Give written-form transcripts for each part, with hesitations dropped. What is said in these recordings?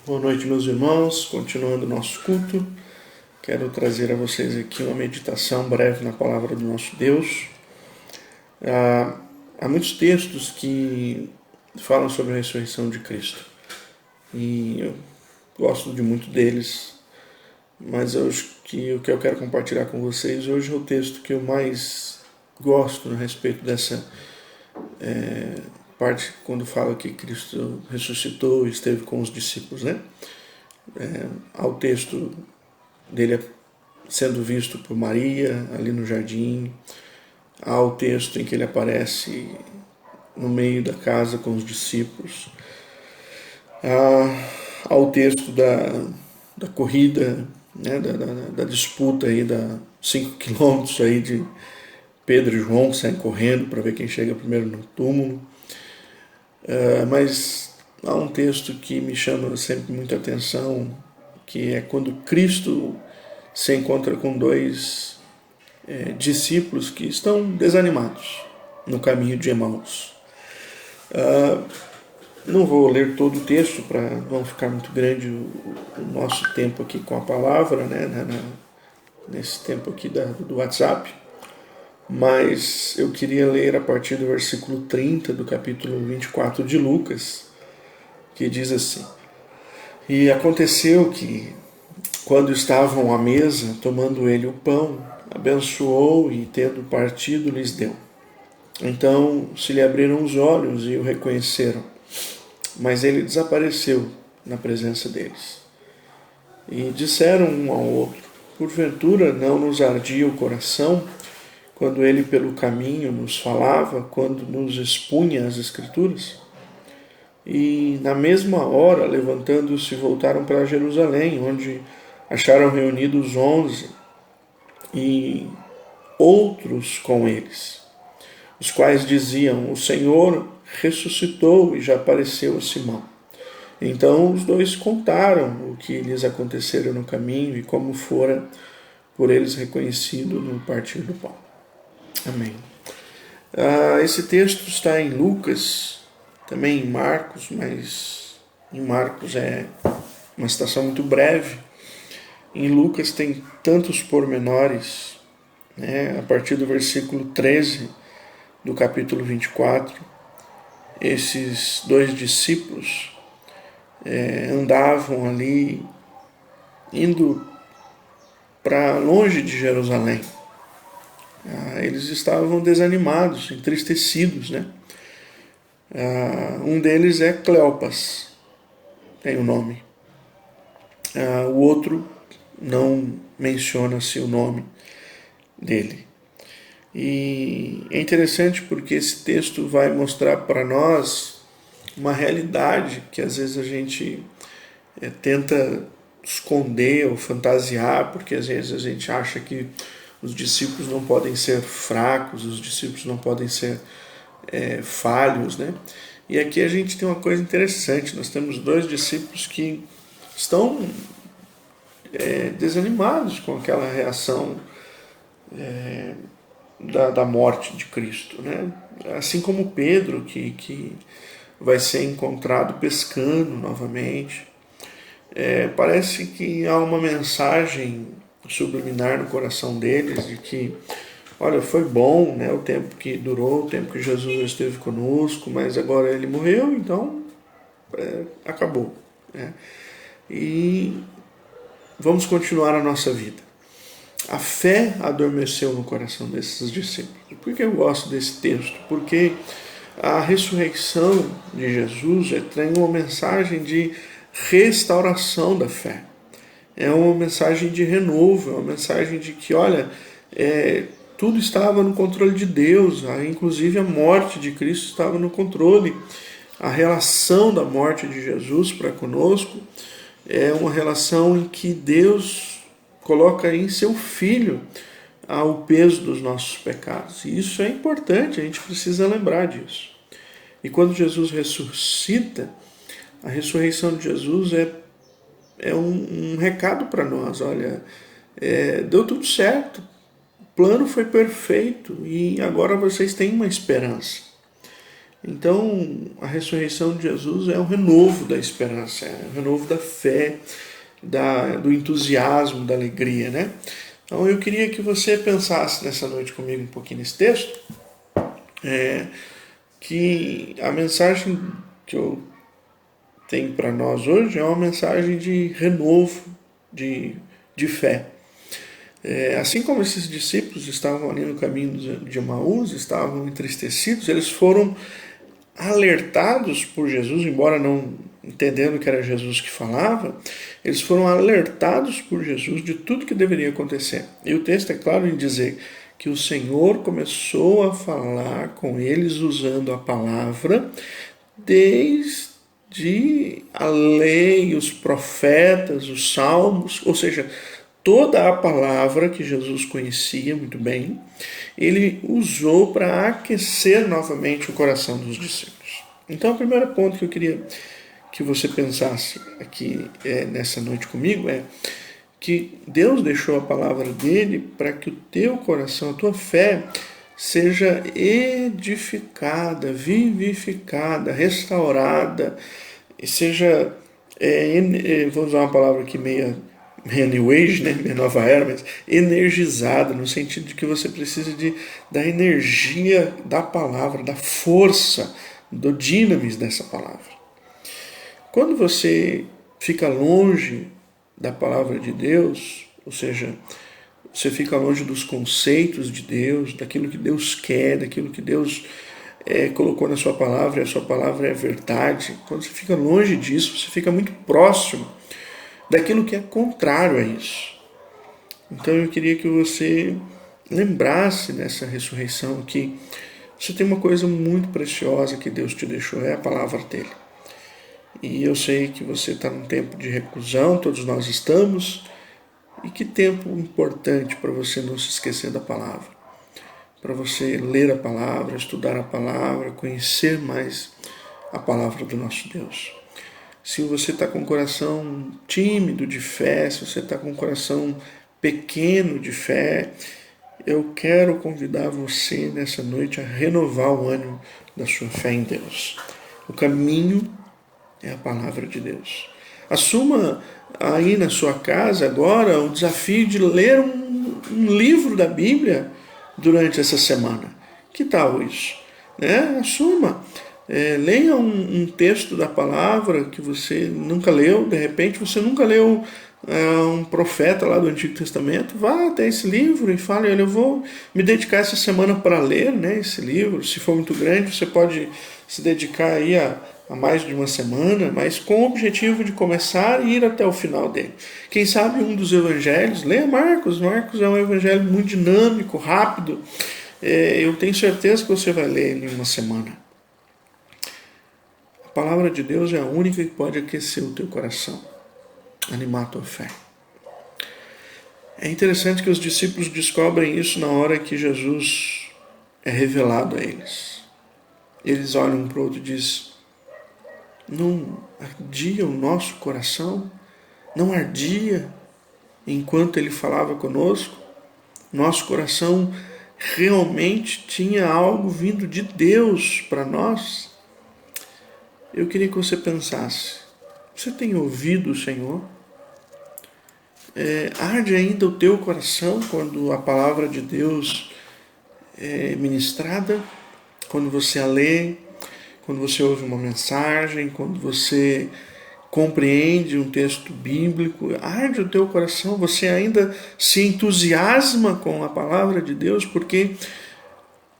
Boa noite, meus irmãos. Continuando o nosso culto, quero trazer a vocês aqui uma meditação breve na palavra do nosso Deus. Há muitos textos que falam sobre a ressurreição de Cristo e eu gosto de muito deles, mas eu acho que o que eu quero compartilhar com vocês hoje é o texto que eu mais gosto a respeito dessa parte quando fala que Cristo ressuscitou e esteve com os discípulos, né? Há o texto dele sendo visto por Maria ali no jardim, há o texto em que ele aparece no meio da casa com os discípulos, há o texto da corrida, né? da disputa aí, da 5 quilômetros aí de Pedro e João que saem correndo para ver quem chega primeiro no túmulo. Mas há um texto que me chama sempre muita atenção, que é quando Cristo se encontra com dois discípulos que estão desanimados no caminho de Emaús. Não vou ler todo o texto para não ficar muito grande o nosso tempo aqui com a palavra, né, nesse tempo aqui do WhatsApp, mas eu queria ler a partir do versículo 30 do capítulo 24 de Lucas, que diz assim: E aconteceu que, quando estavam à mesa, tomando ele o pão, abençoou e, tendo partido, lhes deu. Então se lhe abriram os olhos e o reconheceram, mas ele desapareceu na presença deles. E disseram um ao outro: Porventura não nos ardia o coração quando ele pelo caminho nos falava, quando nos expunha as Escrituras? E na mesma hora, levantando-se, voltaram para Jerusalém, onde acharam reunidos 11 e outros com eles, os quais diziam: O Senhor ressuscitou e já apareceu a Simão. Então os dois contaram o que lhes acontecera no caminho e como fora por eles reconhecido no partir do pão. Amém. Esse texto está em Lucas, também em Marcos, mas em Marcos é uma citação muito breve. Em Lucas tem tantos pormenores, né? A partir do versículo 13 do capítulo 24, esses dois discípulos andavam ali, indo para longe de Jerusalém. Eles estavam desanimados, entristecidos, né? Um deles é Cleopas, tem o nome. O outro não menciona-se o nome dele. E é interessante porque esse texto vai mostrar para nós uma realidade que às vezes a gente tenta esconder ou fantasiar, porque às vezes a gente acha que os discípulos não podem ser fracos, os discípulos não podem ser falhos, né? E aqui a gente tem uma coisa interessante, nós temos dois discípulos que estão desanimados com aquela reação da morte de Cristo, né? Assim como Pedro, que vai ser encontrado pescando novamente. Parece que há uma mensagem subliminar no coração deles de que, olha, foi bom, né, o tempo que durou, o tempo que Jesus esteve conosco, mas agora ele morreu, então acabou, né? E vamos continuar a nossa vida. A fé adormeceu no coração desses discípulos. Por que eu gosto desse texto? Porque a ressurreição de Jesus tem uma mensagem de restauração da fé. É uma mensagem de renovo, é uma mensagem de que, olha, tudo estava no controle de Deus, inclusive a morte de Cristo estava no controle. A relação da morte de Jesus para conosco é uma relação em que Deus coloca em seu Filho o peso dos nossos pecados. E isso é importante, a gente precisa lembrar disso. E quando Jesus ressuscita, a ressurreição de Jesus é um recado para nós. Olha, deu tudo certo, o plano foi perfeito e agora vocês têm uma esperança. Então, a ressurreição de Jesus é um renovo da esperança, é um renovo da fé, do entusiasmo, da alegria, né? Então, eu queria que você pensasse nessa noite comigo um pouquinho nesse texto, que a mensagem que eu tenho para nós hoje é uma mensagem de renovo, de fé. Assim como esses discípulos estavam ali no caminho de Emaús, estavam entristecidos, eles foram alertados por Jesus, embora não entendendo que era Jesus que falava, eles foram alertados por Jesus de tudo que deveria acontecer. E o texto é claro em dizer que o Senhor começou a falar com eles usando a palavra desde a lei, os profetas, os salmos, ou seja, toda a palavra que Jesus conhecia muito bem, ele usou para aquecer novamente o coração dos discípulos. Então, o primeiro ponto que eu queria que você pensasse aqui nessa noite comigo é que Deus deixou a palavra dele para que o teu coração, a tua fé, seja edificada, vivificada, restaurada, seja, vou usar uma palavra aqui meia New Age, né, minha nova era, mas energizada, no sentido de que você precisa da energia da palavra, da força, do dinamis dessa palavra. Quando você fica longe da palavra de Deus, ou seja, você fica longe dos conceitos de Deus, daquilo que Deus quer, daquilo que Deus colocou na sua palavra, e a sua palavra é verdade. Quando você fica longe disso, você fica muito próximo daquilo que é contrário a isso. Então eu queria que você lembrasse nessa ressurreição que você tem uma coisa muito preciosa que Deus te deixou, é a palavra dele. E eu sei que você está num tempo de reclusão, todos nós estamos, e que tempo importante para você não se esquecer da palavra, para você ler a palavra, estudar a palavra, conhecer mais a palavra do nosso Deus. Se você está com o coração tímido de fé, se você está com o coração pequeno de fé, eu quero convidar você nessa noite a renovar o ânimo da sua fé em Deus. O caminho é a palavra de Deus. Assuma aí na sua casa agora o desafio de ler um livro da Bíblia durante essa semana. Que tal isso? Assuma. Leia um texto da palavra que você nunca leu, de repente você nunca leu um profeta lá do Antigo Testamento, vá até esse livro e fale, olha, eu vou me dedicar essa semana para ler, né, esse livro. Se for muito grande, você pode se dedicar aí a mais de uma semana, mas com o objetivo de começar e ir até o final dele. Quem sabe um dos evangelhos, leia Marcos. Marcos é um evangelho muito dinâmico, rápido. Eu tenho certeza que você vai ler ele em uma semana. A palavra de Deus é a única que pode aquecer o teu coração, animar a tua fé. É interessante que os discípulos descobrem isso na hora que Jesus é revelado a eles. Eles olham um para o outro e dizem, não ardia o nosso coração? Não ardia enquanto ele falava conosco? Nosso coração realmente tinha algo vindo de Deus para nós? Eu queria que você pensasse, você tem ouvido o Senhor? Arde ainda o teu coração quando a palavra de Deus é ministrada? Quando você a lê? Quando você ouve uma mensagem? Quando você compreende um texto bíblico? Arde o teu coração? Você ainda se entusiasma com a palavra de Deus? Porque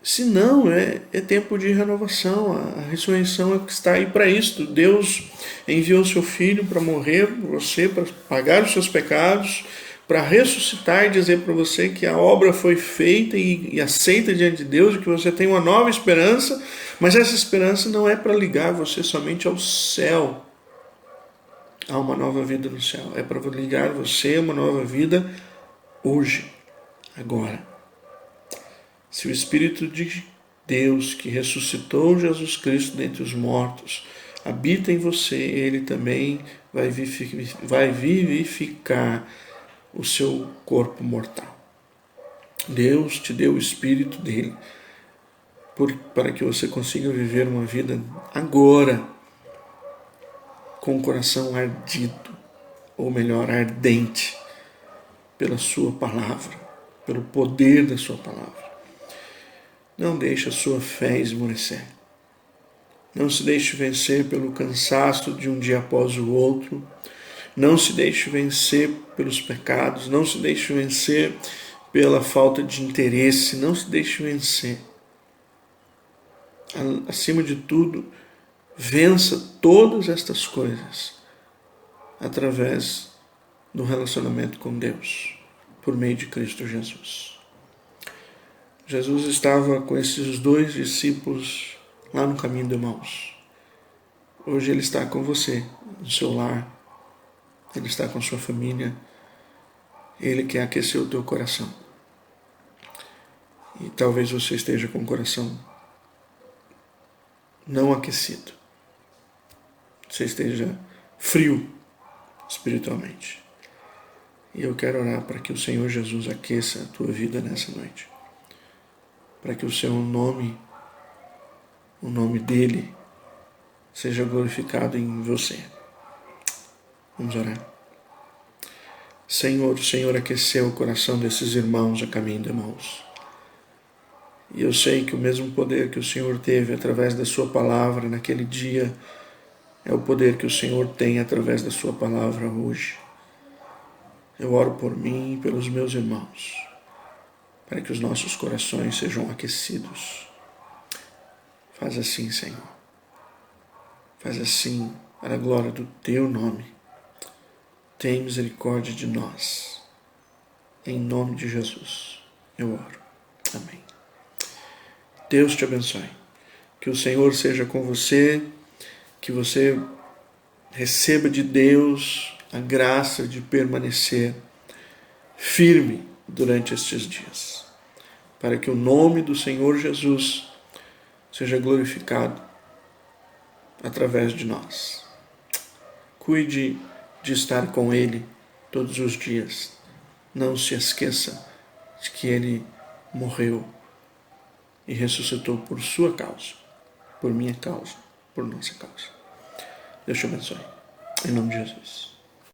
se não, é tempo de renovação. A ressurreição é que está aí para isso. Deus enviou o seu Filho para morrer por você, para pagar os seus pecados, para ressuscitar e dizer para você que a obra foi feita e aceita diante de Deus, e que você tem uma nova esperança, mas essa esperança não é para ligar você somente ao céu, a uma nova vida no céu. É para ligar você a uma nova vida hoje, agora. Se o Espírito de Deus, que ressuscitou Jesus Cristo dentre os mortos, habita em você, ele também vai vivificar o seu corpo mortal. Deus te deu o Espírito dele para que você consiga viver uma vida agora com o coração ardido, ou melhor, ardente, pela sua palavra, pelo poder da sua palavra. Não deixe a sua fé esmorecer. Não se deixe vencer pelo cansaço de um dia após o outro. Não se deixe vencer pelos pecados. Não se deixe vencer pela falta de interesse. Não se deixe vencer. Acima de tudo, vença todas estas coisas através do relacionamento com Deus, por meio de Cristo Jesus. Jesus estava com esses 2 discípulos lá no caminho de Emaús. Hoje Ele está com você, no seu lar. Ele está com sua família. Ele quer aquecer o teu coração. E talvez você esteja com o coração não aquecido. Você esteja frio espiritualmente. E eu quero orar para que o Senhor Jesus aqueça a tua vida nessa noite. Para que o seu nome, o nome dele, seja glorificado em você. Vamos orar. Senhor, o Senhor aqueceu o coração desses irmãos a caminho de Emaús. E eu sei que o mesmo poder que o Senhor teve através da sua palavra naquele dia é o poder que o Senhor tem através da sua palavra hoje. Eu oro por mim e pelos meus irmãos, para que os nossos corações sejam aquecidos. Faz assim, Senhor. Faz assim, para a glória do teu nome. Tem misericórdia de nós. Em nome de Jesus, eu oro. Amém. Deus te abençoe. Que o Senhor seja com você, que você receba de Deus a graça de permanecer firme durante estes dias, para que o nome do Senhor Jesus seja glorificado através de nós. Cuide de estar com Ele todos os dias. Não se esqueça de que Ele morreu e ressuscitou por sua causa, por minha causa, por nossa causa. Deus te abençoe. Em nome de Jesus.